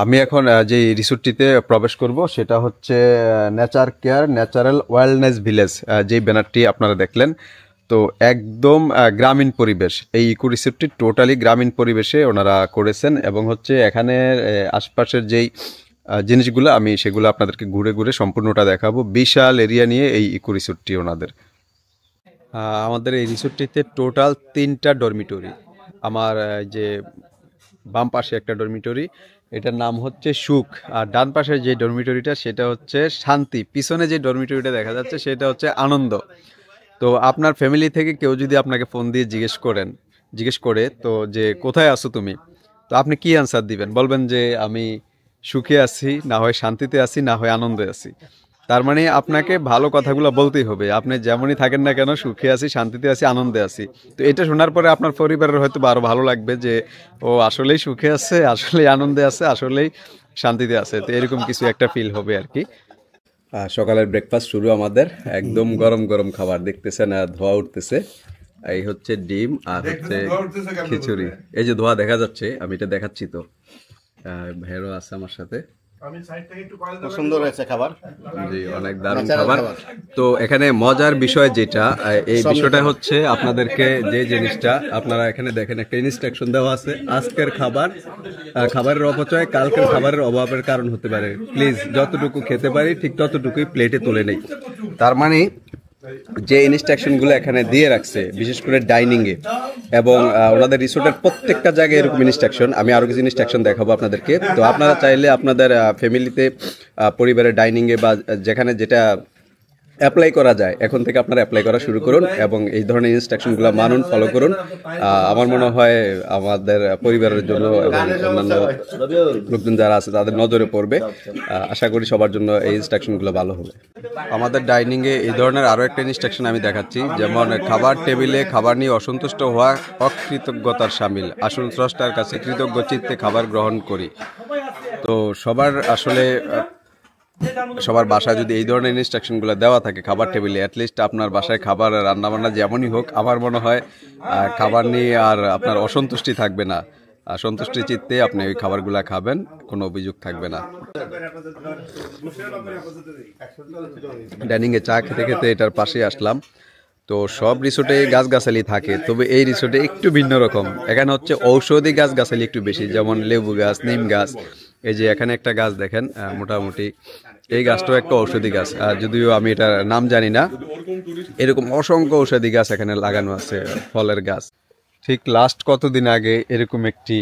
আমি এখন যে রিসোর্টটিতে প্রবেশ করব সেটা হচ্ছে nature care natural wellness village, যেই ব্যানারটি আপনারা দেখলেন। তো একদম গ্রামীণ পরিবেশ, এই ইকো রিসোর্টটি টোটালি গ্রামীণ পরিবেশে ওনারা করেছেন এবং হচ্ছে এখানে আশপাশের যেই জিনিসগুলো আমি সেগুলো আপনাদেরকে ঘুরে ঘুরে সম্পূর্ণটা দেখাবো। বিশাল এরিয়া নিয়ে এই ইকো রিসোর্টটি ওনাদের। আমাদের এই রিসোর্টটিতে টোটাল 3টা ডরমিটরি। আমার যে বাম পাশে একটা ডরমিটরি, এটার নাম হচ্ছে সুখ। আর ডান পাশে যে ডরমিটরিটা সেটা হচ্ছে শান্তি। পিছনে যে ডরমিটরিটা দেখা যাচ্ছে সেটা হচ্ছে আনন্দ। তো আপনার ফ্যামিলি থেকে কেউ যদি আপনাকে ফোন দিয়ে জিজ্ঞেস করে তো যে কোথায় আছো তুমি, তো আপনি কি অ্যান্সার দিবেন? বলবেন যে আমি সুখে আছি, না হয় শান্তিতে আছি, না হয় আনন্দে আছি। তার মানে আপনাকে ভালো কথাগুলো বলতেই হবে। আপনি যেমনই থাকেন না কেন, সুখে আছি, শান্তিতে আছি, আনন্দে আছি। তো এটা শোনার পরে আপনার পরিবারের হয়তো আরো ভালো লাগবে যে ও আসলেই সুখে আছে, আসলেই আনন্দে আছে, আসলেই শান্তিতে আছে। তো এরকম কিছু একটা ফিল হবে আর কি। সকালের ব্রেকফাস্ট শুরু আমাদের। একদম গরম গরম খাবার দেখতেছেন, ধোয়া উঠতেছে। এই হচ্ছে ডিম আর হচ্ছে খিচুড়ি। এই যে ধোয়া দেখা যাচ্ছে, আমি এটা দেখাচ্ছি। তো ভাইয়েরও আছে আমার সাথে। সুন্দর হয়েছে খাবার, জি অনেক দারুণ খাবার। তো এখানে মজার বিষয় যেটা, এই বিষয়টা হচ্ছে আপনাদেরকে যে জিনিসটা আপনারা এখানে দেখেন, একটা ইনস্ট্রাকশন দেওয়া আছে। আজকের খাবারের অপচয় কালকের খাবারের অভাবের কারণ হতে পারে, প্লিজ যতটুকু খেতে পারি ঠিক ততটুকুই প্লেটে তুলে নেই। তার মানে যে ইনস্ট্রাকশনগুলো এখানে দিয়ে রাখছে, বিশেষ করে ডাইনিংয়ে এবং ওনাদের রিসোর্টের প্রত্যেকটা জায়গায় এরকম ইনস্ট্রাকশন। আমি আরও কিছু ইনস্ট্রাকশন দেখাবো আপনাদেরকে। তো আপনারা চাইলে আপনাদের ফ্যামিলিতে, পরিবারের ডাইনিংয়ে বা যেখানে যেটা অ্যাপ্লাই করা যায়, এখন থেকে আপনারা অ্যাপ্লাই করা শুরু করুন এবং এই ধরনের ইনস্ট্রাকশনগুলো মানুন, ফলো করুন। আমার মনে হয় আমাদের পরিবারের জন্য এবং অন্যান্য লোকজন যারা আছে তাদের নজরে পড়বে। আশা করি সবার জন্য এই ইনস্ট্রাকশনগুলো ভালো হবে। আমাদের ডাইনিংয়ে এই ধরনের আরও একটা ইনস্ট্রাকশন আমি দেখাচ্ছি, যেমন খাবার টেবিলে খাবার নিয়ে অসন্তুষ্ট হওয়া অকৃতজ্ঞতার শামিল। আসুন স্রষ্টার কাছে কৃতজ্ঞ চিত্তে খাবার গ্রহণ করি। তো সবার বাসায় যদি এই ধরনের ইনস্ট্রাকশনগুলো দেওয়া থাকে খাবার টেবিলে, অ্যাটলিস্ট আপনার বাসায় খাবার রান্নাবান্না যেমনই হোক, আমার মনে হয় খাবার নিয়ে আর আপনার অসন্তুষ্টি থাকবে না। সন্তুষ্টি চিত্তে আপনি ওই খাবারগুলা খাবেন, কোনো অভিযোগ থাকবে না। ডাইনিংয়ে চা খেতে খেতে এটার পাশে আসলাম। তো সব রিসোর্টে গাছগাছালি থাকে, তবে এই রিসোর্টে একটু ভিন্ন রকম। এখানে হচ্ছে ঔষধি গাছগাছালি একটু বেশি, যেমন লেবু গাছ, নিম গাছ। এই যে এখানে একটা গাছ দেখেন, মোটামুটি এই গাছটাও একটা ঔষধি গাছ, যদিও আমি এটার নাম জানি না। এরকম অসংখ্য ঔষধি গাছ এখানে লাগানো আছে, ফলের গাছ। ঠিক লাস্ট কতদিন আগে এরকম একটি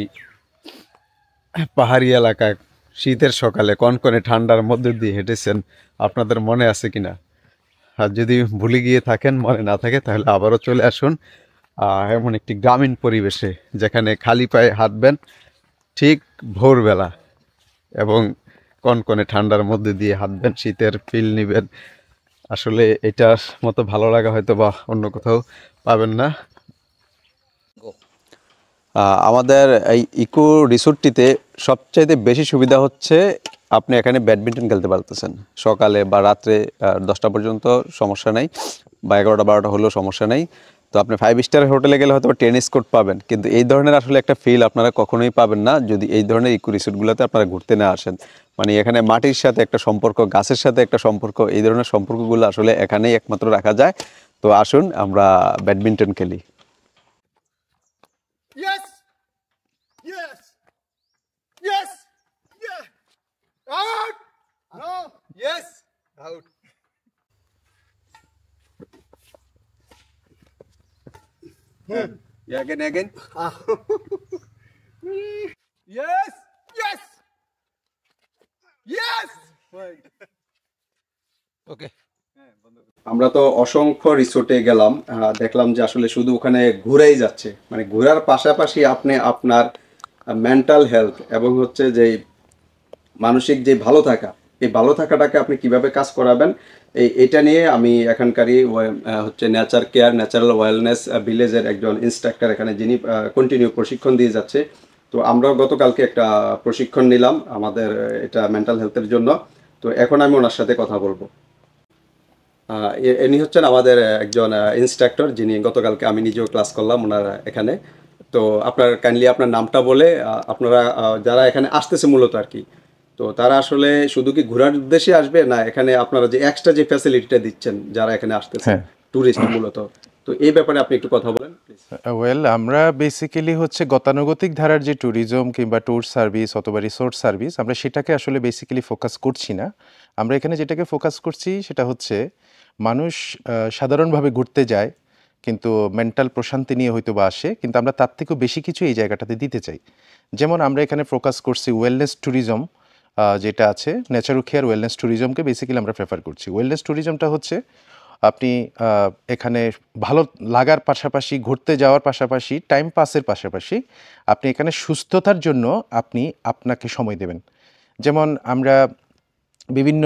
পাহাড়ি এলাকায় শীতের সকালে কনকনে ঠান্ডার মধ্যে দিয়ে হেঁটেছেন, আপনাদের মনে আছে কিনা? আর যদি ভুলে গিয়ে থাকেন, মনে না থাকে, তাহলে আবারও চলে আসুন এমন একটি গ্রামীণ পরিবেশে, যেখানে খালি পায়ে হাঁটবেন ঠিক ভোরবেলা এবং কনকনে ঠান্ডার মধ্যে দিয়ে হাঁটবেন, শীতের ফিল নেবেন। আসলে এটার মতো ভালো লাগা হয়তো বা অন্য কোথাও পাবেন না। আমাদের এই ইকো রিসোর্টটিতে সবচাইতে বেশি সুবিধা হচ্ছে আপনি এখানে ব্যাডমিন্টন খেলতে পারতেছেন সকালে বা রাত্রে 10টা পর্যন্ত, সমস্যা নেই, বা 11টা 12টা হলেও সমস্যা নেই। তো আপনি 5 স্টার হোটেলে গেলে হয়তো টেনিস কোর্ট পাবেন, কিন্তু এই ধরনের আসলে একটা ফিল আপনারা কখনোই পাবেন না যদি এই ধরনের ইকো রিসোর্টগুলোতে আপনারা ঘুরতে না আসেন। মানে এখানে মাটির সাথে একটা সম্পর্ক, গাছের সাথে একটা সম্পর্ক, এই ধরনের সম্পর্কগুলো আসলে এখানেই একমাত্র রাখা যায়। তো আসুন আমরা ব্যাডমিন্টন খেলি। Yes! Yes! Yes! Yeah! Out! No! Yes! Out! Yeah, again. Yes! Yes! Yes! ওকে, আমরা তো অসংখ্য রিসোর্টে গেলাম, দেখলাম যে আসলে শুধু ওখানে ঘুরেই যাচ্ছে। মানে ঘোরার পাশাপাশি আপনি আপনার মেন্টাল হেলথ এবং হচ্ছে যে মানসিক যে ভালো থাকা, এই ভালো থাকাটাকে আপনি কিভাবে কাজ করাবেন, এটা নিয়ে আমি এখানকারই হচ্ছে নেচার কেয়ার ন্যাচারাল ওয়েলনেস ভিলেজের একজন ইনস্ট্রাক্টর এখানে, যিনি কন্টিনিউ প্রশিক্ষণ দিয়ে যাচ্ছে। তো আমরাও গতকালকে একটা প্রশিক্ষণ নিলাম আমাদের এটা মেন্টাল হেলথের জন্য। তো এখন আমি ওনার সাথে কথা বলবো। ইনি হচ্ছেন আমাদের একজন ইনস্ট্রাক্টর, যিনি গতকালকে আমি নিজেও ক্লাস করলাম ওনার এখানে। তো আপনার কাইন্ডলি আপনার নামটা বলে আপনারা যারা এখানে আসতেছে মূলত আর কি, তো তারা আসলে শুধু কি ঘোরার উদ্দেশ্যে আসবে, না এখানে আপনারা যে এক্সট্রা যে ফ্যাসিলিটিটা দিচ্ছেন যারা এখানে আসতেছে হ্যাঁ। ট্যুরিস্ট মূলত, তো এই ব্যাপারে আপনি একটু কথা বলেন প্লিজ। ওয়েল, আমরা বেসিক্যালি হচ্ছে গতানুগতিক ধারার যে ট্যুরিজম কিংবা ট্যুর সার্ভিস অথবা রিসোর্ট সার্ভিস, আমরা সেটাকে আসলে বেসিক্যালি ফোকাস করছি না। আমরা এখানে যেটাকে ফোকাস করছি সেটা হচ্ছে মানুষ সাধারণভাবে ঘুরতে যায়, কিন্তু মেন্টাল প্রশান্তি নিয়ে হয়তো বা আসে, কিন্তু আমরা তার থেকেও বেশি কিছু এই জায়গাটাতে দিতে চাই। যেমন আমরা এখানে ফোকাস করছি ওয়েলনেস ট্যুরিজম, যেটা আছে ন্যাচারাল কেয়ার ওয়েলনেস ট্যুরিজমকে বেসিক্যালি আমরা প্রেফার করছি। ওয়েলনেস ট্যুরিজমটা হচ্ছে আপনি এখানে ভালো লাগার পাশাপাশি, ঘুরতে যাওয়ার পাশাপাশি, টাইম পাসের পাশাপাশি আপনি এখানে সুস্থতার জন্য আপনি আপনাকে সময় দেবেন। যেমন আমরা বিভিন্ন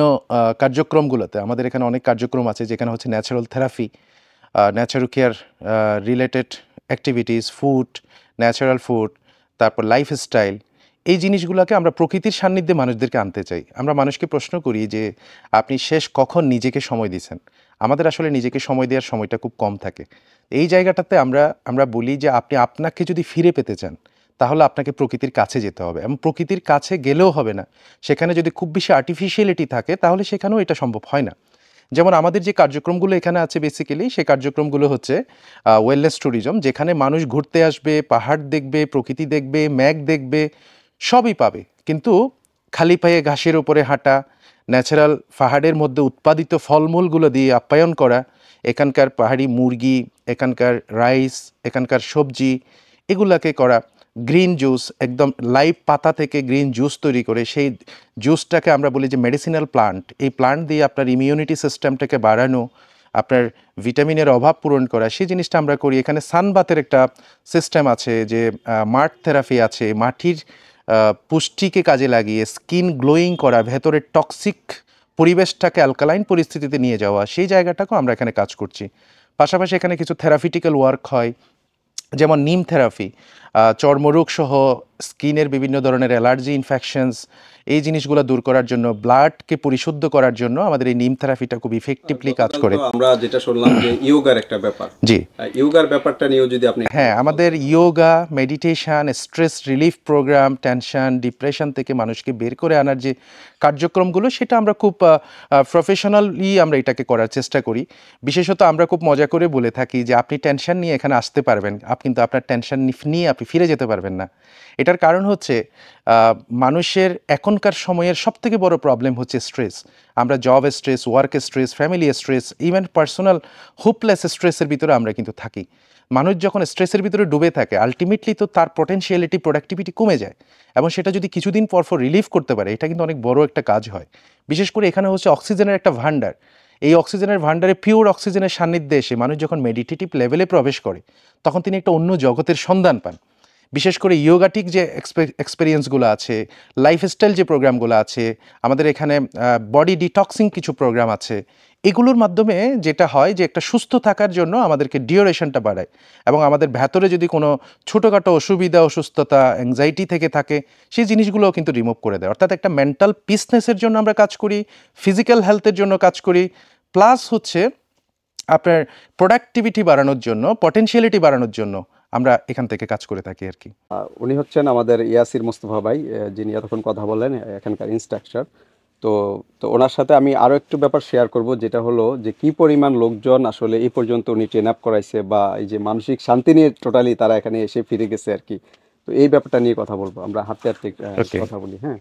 কার্যক্রমগুলোতে, আমাদের এখানে অনেক কার্যক্রম আছে যেখানে হচ্ছে natural therapy, natural care related activities, food, natural food, তারপর লাইফস্টাইল, এই জিনিসগুলোকে আমরা প্রকৃতির সান্নিধ্যে মানুষদেরকে আনতে চাই। আমরা মানুষকে প্রশ্ন করি যে আপনি শেষ কখন নিজেকে সময় দিয়েছেন? আমাদের আসলে নিজেকে সময় দেওয়ার সময়টা খুব কম থাকে। এই জায়গাটাতে আমরা বলি যে আপনি আপনাকে যদি ফিরে পেতে চান তাহলে আপনাকে প্রকৃতির কাছে যেতে হবে, এবং প্রকৃতির কাছে গেলেও হবে না, সেখানে যদি খুব বেশি আর্টিফিশিয়ালিটি থাকে তাহলে সেখানেও এটা সম্ভব হয় না। যেমন আমাদের যে কার্যক্রমগুলো এখানে আছে বেসিক্যালি সেই কার্যক্রমগুলো হচ্ছে ওয়েলনেস ট্যুরিজম, যেখানে মানুষ ঘুরতে আসবে, পাহাড় দেখবে, প্রকৃতি দেখবে, মেঘ দেখবে, সবই পাবে, কিন্তু খালি পায়ে ঘাসের উপরে হাঁটা, ন্যাচারাল পাহাড়ের মধ্যে উৎপাদিত ফলমূলগুলো দিয়ে আপ্যায়ন করা, এখানকার পাহাড়ি মুরগি, এখানকার রাইস, এখানকার সবজি, এগুলাকে করা, গ্রিন জুস, একদম লাইভ পাতা থেকে গ্রিন জুস তৈরি করে সেই জুসটাকে আমরা বলি যে মেডিসিনাল প্লান্ট, এই প্লান্ট দিয়ে আপনার ইমিউনিটি সিস্টেমটাকে বাড়ানো, আপনার ভিটামিনের অভাব পূরণ করা, সেই জিনিসটা আমরা করি। এখানে সানবাথের একটা সিস্টেম আছে, যে মাঠ থেরাপি আছে, মাটির পুষ্টিকে কাজে লাগিয়ে স্কিন গ্লোয়িং করা, ভেতরের টক্সিক পরিবেশটাকে অ্যালকালাইন পরিস্থিতিতে নিয়ে যাওয়া, সেই জায়গাটাকেও আমরা এখানে কাজ করছি। পাশাপাশি এখানে কিছু থেরাপিটিক্যাল ওয়ার্ক হয়, যেমন নিম থেরাপি, চর্মরোগ সহ স্কিনের বিভিন্ন ধরনের অ্যালার্জি, ইনফেকশনস, এই জিনিসগুলো দূর করার জন্য, ব্লাডকে পরিশুদ্ধ করার জন্য আমাদের এই নিম থেরাপিটা খুব ইফেক্টিভলি কাজ করে। আমরা যেটা শুনলাম যে ইয়োগার একটা ব্যাপার, জি, ইয়োগার ব্যাপারটা নিয়েও যদি আপনি। হ্যাঁ, আমাদের yoga, meditation, stress relief program, tension, depression থেকে মানুষকে বের করে আনার যে কার্যক্রমগুলো, সেটা আমরা খুব প্রফেশনালি আমরা এটাকে করার চেষ্টা করি। বিশেষত আমরা খুব মজা করে বলে থাকি যে আপনি টেনশন নিয়ে এখানে আসতে পারবেন, কিন্তু আপনার টেনশন নিয়ে আপনি ফিরে যেতে পারবেন না। এটার কারণ হচ্ছে মানুষের এখনকার সময়ের সবথেকে বড় প্রবলেম হচ্ছে স্ট্রেস। আমরা job stress, work stress, family stress, even personal hopeless স্ট্রেসের ভিতরে আমরা কিন্তু থাকি। মানুষ যখন স্ট্রেসের ভিতরে ডুবে থাকে, আলটিমেটলি তো তার পটেনশিয়ালিটি, প্রোডাক্টিভিটি কমে যায়, এবং সেটা যদি কিছুদিন পর রিলিভ করতে পারে, এটা কিন্তু অনেক বড় একটা কাজ হয়। বিশেষ করে এখানে হচ্ছে অক্সিজেনের একটা ভান্ডার। এই অক্সিজেনের ভান্ডারে পিওর অক্সিজেনের সান্নিধ্যে এসে মানুষ যখন মেডিটেটিভ লেভেলে প্রবেশ করে, তখন তিনি একটা অন্য জগতের সন্ধান পান। বিশেষ করে ইয়োগাটিক যে এক্সপেরিয়েন্সগুলো আছে, লাইফস্টাইল যে প্রোগ্রামগুলো আছে, আমাদের এখানে বডি ডিটক্সিং কিছু প্রোগ্রাম আছে, এগুলোর মাধ্যমে যেটা হয় যে একটা সুস্থ থাকার জন্য আমাদেরকে ডিউরেশনটা বাড়ায়, এবং আমাদের ভেতরে যদি কোনো ছোটোখাটো অসুবিধা, অসুস্থতা, অ্যাংজাইটি থেকে থাকে, সেই জিনিসগুলোও কিন্তু রিমুভ করে দেয়। অর্থাৎ একটা মেন্টাল পিসনেসের জন্য আমরা কাজ করি, ফিজিক্যাল হেলথের জন্য কাজ করি, প্লাস হচ্ছে আপনার প্রোডাক্টিভিটি বাড়ানোর জন্য, পটেনশিয়ালিটি বাড়ানোর জন্য আমরা এখান থেকে কাজ করে থাকি আর কি। উনি হচ্ছেন আমাদের ইয়াসির মোস্তফা ভাই, যিনি এতক্ষণ কথা বললেন, এখানকার ইনস্ট্রাকচার। তো তো ওনার সাথে আমি আরও একটু ব্যাপার শেয়ার করব, যেটা হলো যে কি পরিমাণ লোকজন আসলে এই পর্যন্ত উনি ট্রেন আপ করাইছে, বা এই যে মানসিক শান্তি নিয়ে টোটালি তারা এখানে এসে ফিরে গেছে আর কি। তো এই ব্যাপারটা নিয়ে কথা বলবো, আমরা হাতে হাতে কথা বলি। হ্যাঁ,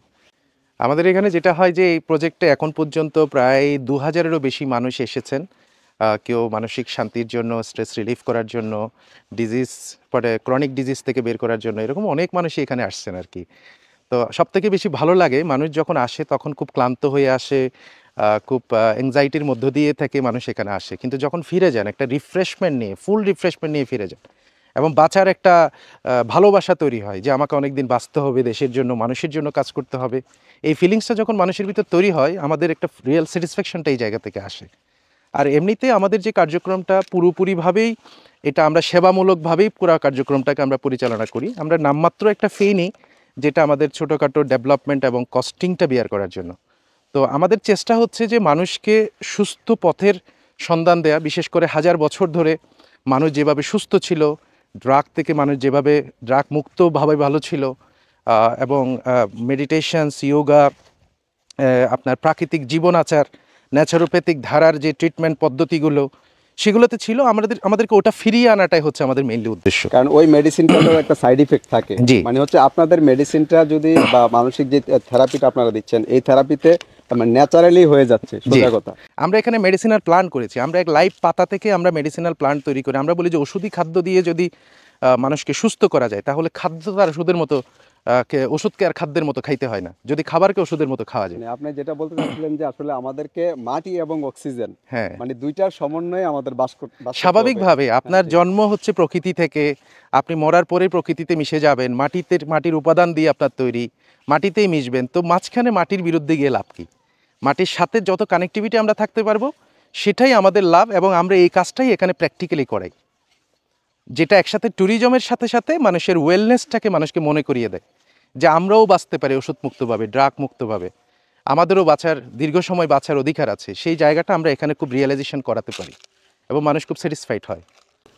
আমাদের এখানে যেটা হয় যে এই প্রজেক্টে এখন পর্যন্ত প্রায় 2000-এরও বেশি মানুষ এসেছেন। কেউ মানসিক শান্তির জন্য, স্ট্রেস রিলিফ করার জন্য, ডিজিজ, পরে ক্রনিক ডিজিজ থেকে বের করার জন্য, এরকম অনেক মানুষই এখানে আসছেন আর কি। তো সবথেকে বেশি ভালো লাগে, মানুষ যখন আসে তখন খুব ক্লান্ত হয়ে আসে, খুব অ্যাংজাইটির মধ্য দিয়ে থেকে মানুষ এখানে আসে, কিন্তু যখন ফিরে যান একটা রিফ্রেশমেন্ট নিয়ে, ফুল রিফ্রেশমেন্ট নিয়ে ফিরে যান, এবং বাঁচার একটা ভালোবাসা তৈরি হয় যে আমাকে অনেক দিন বাঁচতে হবে, দেশের জন্য, মানুষের জন্য কাজ করতে হবে। এই ফিলিংসটা যখন মানুষের ভিতর তৈরি হয়, আমাদের একটা রিয়েল স্যাটিসফ্যাকশনটা এই জায়গা থেকে আসে। আর এমনিতে আমাদের যে কার্যক্রমটা পুরোপুরিভাবেই এটা আমরা সেবামূলকভাবেই পুরো কার্যক্রমটাকে আমরা পরিচালনা করি। আমরা নামমাত্র একটা ফি নিই, যেটা আমাদের ছোটোখাটো ডেভেলপমেন্ট এবং কস্টিংটা বিয়ার করার জন্য। তো আমাদের চেষ্টা হচ্ছে যে মানুষকে সুস্থ পথের সন্ধান দেয়া, বিশেষ করে 1000 বছর ধরে মানুষ যেভাবে সুস্থ ছিল, ড্রাগ থেকে মানুষ যেভাবে ড্রাগ মুক্তভাবে ভালো ছিল, এবং মেডিটেশনস, ইয়োগা, আপনার প্রাকৃতিক জীবন আচার, ন্যাচারোপ্যাথিক ধারার যে ট্রিটমেন্ট পদ্ধতিগুলো সেগুলোতে ছিল, আমাদেরকে ওটা ফিরিয়ে আনাটাই হচ্ছে আমাদের মেইনলি উদ্দেশ্য। কারণ ওই মেডিসিনটারও একটা সাইড ইফেক্ট থাকে, জি। মানে হচ্ছে আপনাদের মেডিসিনটা যদি বা মানসিক যে থেরাপিটা আপনারা দিচ্ছেন এই থেরাপিতে ন্যাচারালি হয়ে যাচ্ছে, সোজা কথা। আমরা এখানে মেডিসিনাল প্লান্ট করেছি, আমরা এক লাইভ পাতা থেকে আমরা মেডিসিনাল প্লান্ট তৈরি করি। আমরা বলি যে ওষুধি খাদ্য দিয়ে যদি মানুষকে সুস্থ করা যায় তাহলে খাদ্য তার ওষুধের মতো, ওষুধকে আর খাদ্যের মতো খাইতে হয় না, যদি খাবারকে ওষুধের মতো খাওয়া যায়। মানে আপনি যেটা বলতে চাচ্ছিলেন যে আসলে আমাদেরকে মাটি এবং অক্সিজেন, হ্যাঁ, মানে দুইটার সমন্বয়ে আমাদের বাস করতে হবে। স্বাভাবিকভাবে আপনার জন্ম হচ্ছে প্রকৃতি থেকে, আপনি মরার পরে প্রকৃতিতে মিশে যাবেন, মাটির উপাদান দিয়ে আপনার তৈরি, মাটিতেই মিশবেন। তো মাঝখানে মাটির বিরুদ্ধে গিয়ে লাভ কি? মাটির সাথে যত কানেক্টিভিটি আমরা থাকতে পারবো সেটাই আমাদের লাভ, এবং আমরা এই কাজটাই এখানে প্র্যাকটিক্যালি করাই, যেটা একসাথে ট্যুরিজমের সাথে সাথে মানুষের ওয়েলনেসটাকে মানুষকে মনে করিয়ে দেয় যে আমরাও বাঁচতে পারি ওষুধ মুক্তভাবে, ড্রাগ মুক্তভাবে, আমাদেরও দীর্ঘ সময় বাঁচার অধিকার আছে। সেই জায়গাটা আমরা এখানে খুব রিয়েলাইজেশন করাতে পারি এবং মানুষ খুব স্যাটিসফাইড হয়।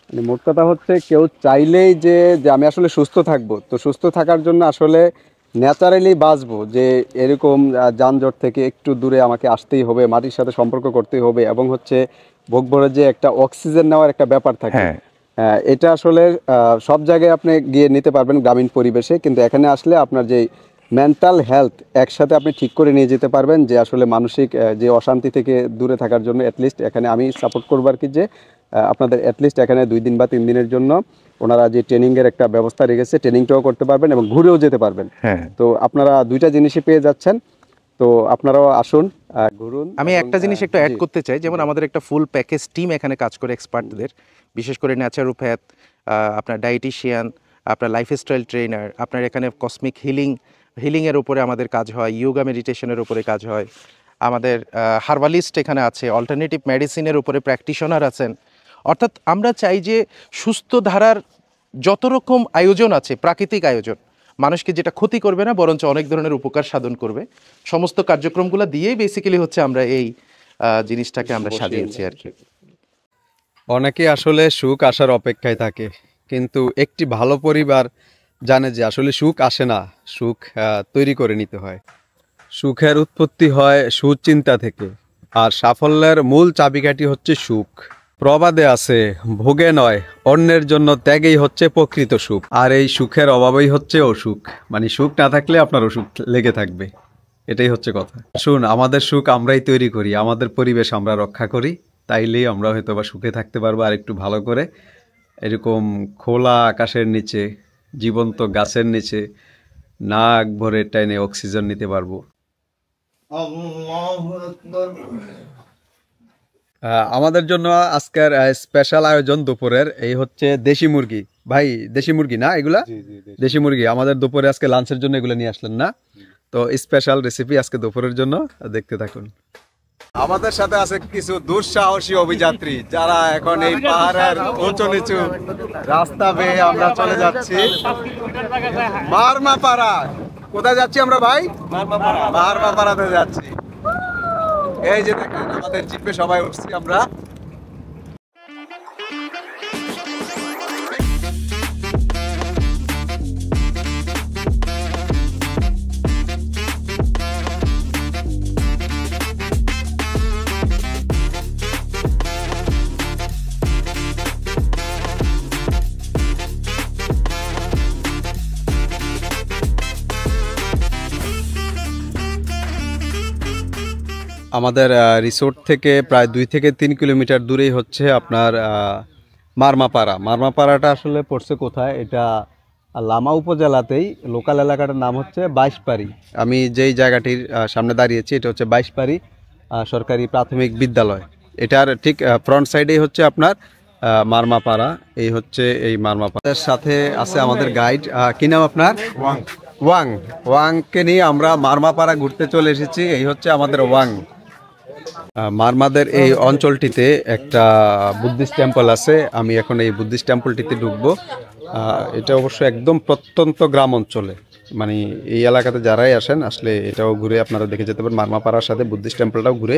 মানে মোট কথা হচ্ছে কেউ চাইলেই যে আমি আসলে সুস্থ থাকবো, তো সুস্থ থাকার জন্য আসলে ন্যাচারালি বাঁচবো, যে এরকম যানজট থেকে একটু দূরে আমাকে আসতেই হবে, মাটির সাথে সম্পর্ক করতেই হবে, এবং হচ্ছে বুক ভরে যে একটা অক্সিজেন নেওয়ার একটা ব্যাপার থাকে, এটা আসলে সব জায়গায় আপনি গিয়ে নিতে পারবেন গ্রামীণ পরিবেশে, কিন্তু এখানে আসলে আপনার যে মেন্টাল হেলথ একসাথে আপনি ঠিক করে নিয়ে যেতে পারবেন, যে আসলে মানসিক যে অশান্তি থেকে দূরে থাকার জন্য অ্যাটলিস্ট এখানে আমি সাপোর্ট করবো আর কি, যে আপনাদের অ্যাটলিস্ট এখানে 2 দিন বা 3 দিনের জন্য ওনারা যে ট্রেনিংয়ের একটা ব্যবস্থা রেখেছে, ট্রেনিংটাও করতে পারবেন এবং ঘুরেও যেতে পারবেন। তো আপনারা দুইটা জিনিসই পেয়ে যাচ্ছেন, তো আপনারাও আসুন, ঘুরুন। আমি একটা জিনিস একটু অ্যাড করতে চাই, যেমন আমাদের একটা ফুল প্যাকেজ টিম এখানে কাজ করে, এক্সপার্টদের, বিশেষ করে ন্যাচারোপ্যাথ, আপনার ডায়েটিশিয়ান, আপনার লাইফস্টাইল ট্রেনার, আপনার এখানে কসমিক হিলিংয়ের উপরে আমাদের কাজ হয়, ইয়োগা মেডিটেশনের উপরে কাজ হয়, আমাদের হার্বালিস্ট এখানে আছে, অল্টারনেটিভ মেডিসিনের উপরে প্র্যাকটিশনার আছেন। অর্থাৎ আমরা চাই যে সুস্থ ধারার যত রকম আয়োজন আছে, প্রাকৃতিক আয়োজন, মানুষকে যেটা ক্ষতি করবে না বরঞ্চ অনেক ধরনের উপকার সাধন করবে, সমস্ত কার্যক্রমগুলো দিয়েই বেসিক্যালি হচ্ছে আমরা এই জিনিসটাকে আমরা সাজিয়েছি আর কি। অনেকে আসলে সুখ আসার অপেক্ষায় থাকে, কিন্তু একটি ভালো পরিবার জানে যে আসলে সুখ আসে না, সুখ তৈরি করে নিতে হয়। সুখের উৎপত্তি হয় সুচিন্তা থেকে, আর সাফল্যের মূল চাবিকাঠি হচ্ছে সুখ। প্রবাদে আছে, ভোগে নয় অন্যের জন্য ত্যাগেই হচ্ছে প্রকৃত সুখ, আর এই সুখের অভাবেই হচ্ছে অসুখ। মানে সুখ না থাকলে আপনার অসুখ লেগে থাকবে, এটাই হচ্ছে কথা। শুন, আমাদের সুখ আমরাই তৈরি করি, আমাদের পরিবেশ আমরা রক্ষা করি, তাইলেই আমরা হয়তো বা সুখে থাকতে পারবো আর একটু ভালো করে। এরকম খোলা আকাশের নিচে, জীবন্ত গাছের নিচে নাক ভরে টাইনে অক্সিজেন নিতে পারবো। আমাদের জন্য আজকের স্পেশাল আয়োজন দুপুরের, এই হচ্ছে দেশি মুরগি। ভাই, দেশি মুরগি না এগুলা? দেশি মুরগি আমাদের দুপুরে আজকে লাঞ্চের জন্য এগুলো নিয়ে আসলেন না? তো স্পেশাল রেসিপি আজকে দুপুরের জন্য, দেখতে থাকুন। আমাদের সাথে আছে কিছু দুঃসাহসী অভিযাত্রী, যারা এখন এই পাহাড়ের উঁচু নিচু রাস্তা বেয়ে আমরা চলে যাচ্ছি মারমাপাড়া। কোথায় যাচ্ছি আমরা ভাই? মারমাপাড়াতে যাচ্ছি। এই যে দেখেন আমাদের জিপে সবাই উঠছি আমরা। আমাদের রিসোর্ট থেকে প্রায় 2 থেকে 3 কিলোমিটার দূরেই হচ্ছে আপনার মারমাপাড়া। মারমাপাড়াটা আসলে পড়ছে কোথায়? এটা লামা উপজেলাতেই, লোকাল এলাকাটার নাম হচ্ছে 22 পাড়ি। আমি যেই জায়গাটির সামনে দাঁড়িয়েছি এটা হচ্ছে 22 পাড়ি সরকারি প্রাথমিক বিদ্যালয়। এটার ঠিক ফ্রন্ট সাইডেই হচ্ছে আপনার মারমাপাড়া। এই হচ্ছে এই মারমাপাড়ার সাথে আছে আমাদের গাইড। কি নাম আপনার? ওয়াংকে নিয়ে আমরা মারমাপাড়া ঘুরতে চলে এসেছি। এই হচ্ছে আমাদের ওয়াং। মারমাদের এই অঞ্চলটিতে একটা বুদ্ধিস্ট টেম্পল আছে। আমি এখন এই বুদ্ধিস্ট টেম্পলটিতে ঢুকবো। এটা অবশ্য একদম প্রত্যন্ত গ্রাম অঞ্চলে, মানে এই এলাকাতে যারাই আসেন আসলে এটাও ঘুরে আপনারা দেখে যেতে পারেন। মারমাপাড়ার সাথে বুদ্ধিস্ট টেম্পলটাও ঘুরে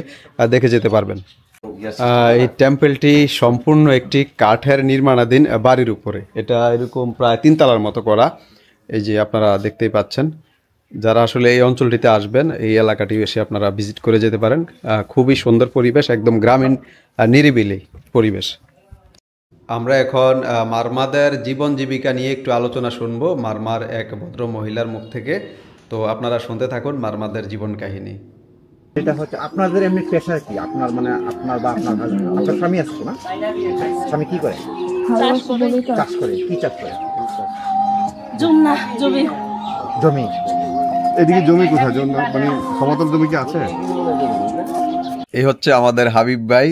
দেখে যেতে পারবেন। এই টেম্পলটি সম্পূর্ণ একটি কাঠের নির্মাণাধীন বাড়ির উপরে। এটা এরকম প্রায় 3 তলার মতো করা। এই যে আপনারা দেখতেই পাচ্ছেন। যারা আসলে এই অঞ্চলটিতে আসবেন, এই এলাকাটি এসে আপনারা ভিজিট করে যেতে পারেন। খুবই সুন্দর পরিবেশ, একদম গ্রামীণ নিরিবিলি পরিবেশ। আমরা এখন মারমাদের জীবন জীবিকা নিয়ে একটু আলোচনা শুনবো মারমার এক ভদ্র মহিলার মুখ থেকে। তো আপনারা শুনতে থাকুন মারমাদের জীবন কাহিনী। এটা হচ্ছে আপনাদের এমনি পেশা কি? আপনার মানে আপনার বা আপনার আপনার স্বামী আছে না? স্বামী কি করে? চাষ করে। কি চাষ করে? জমি। এদিকে জমি কোথায়? মানে সমতল জমি কি আছে? এই হচ্ছে আমাদের হাবিব ভাই,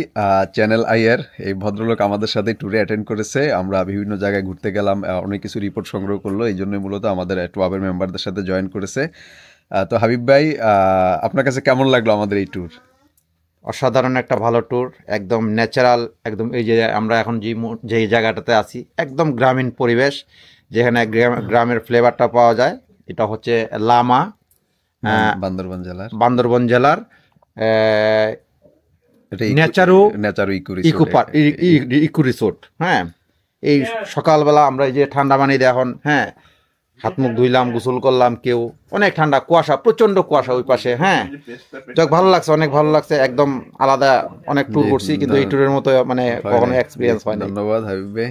চ্যানেল আইয়ের। এই ভদ্রলোক আমাদের সাথে ট্যুরে অ্যাটেন্ড করেছে। আমরা বিভিন্ন জায়গায় ঘুরতে গেলাম, অনেক কিছু রিপোর্ট সংগ্রহ করলো। এই জন্যই মূলত আমাদের ট্যুরের মেম্বারদের সাথে জয়েন করেছে। তো হাবিব ভাই, আপনার কাছে কেমন লাগলো আমাদের এই ট্যুর? অসাধারণ একটা ভালো ট্যুর, একদম ন্যাচারাল, একদম এই যে আমরা এখন যে জায়গাটাতে আছি একদম গ্রামীণ পরিবেশ, যেখানে গ্রামের ফ্লেভারটা পাওয়া যায়। এটা হচ্ছে লামা, বান্দরবন জেলার নেচারু ইকো রিসোর্ট। হ্যাঁ, এই সকালবেলা আমরা এই যে ঠান্ডা পানি দিয়ে এখন হাত মুখ ধুইলাম, গোসল করলাম, কেউ অনেক ঠান্ডা, কুয়াশা, প্রচন্ড কুয়াশা ওই পাশে। যাক, ভালো লাগছে, অনেক ভালো লাগছে। একদম আলাদা অনেক ট্যুর করছি, কিন্তু এই ট্যুরের মতো মানে কখনো এক্সপিরিয়েন্স হয়নি। ধন্যবাদ হাবিব ভাই।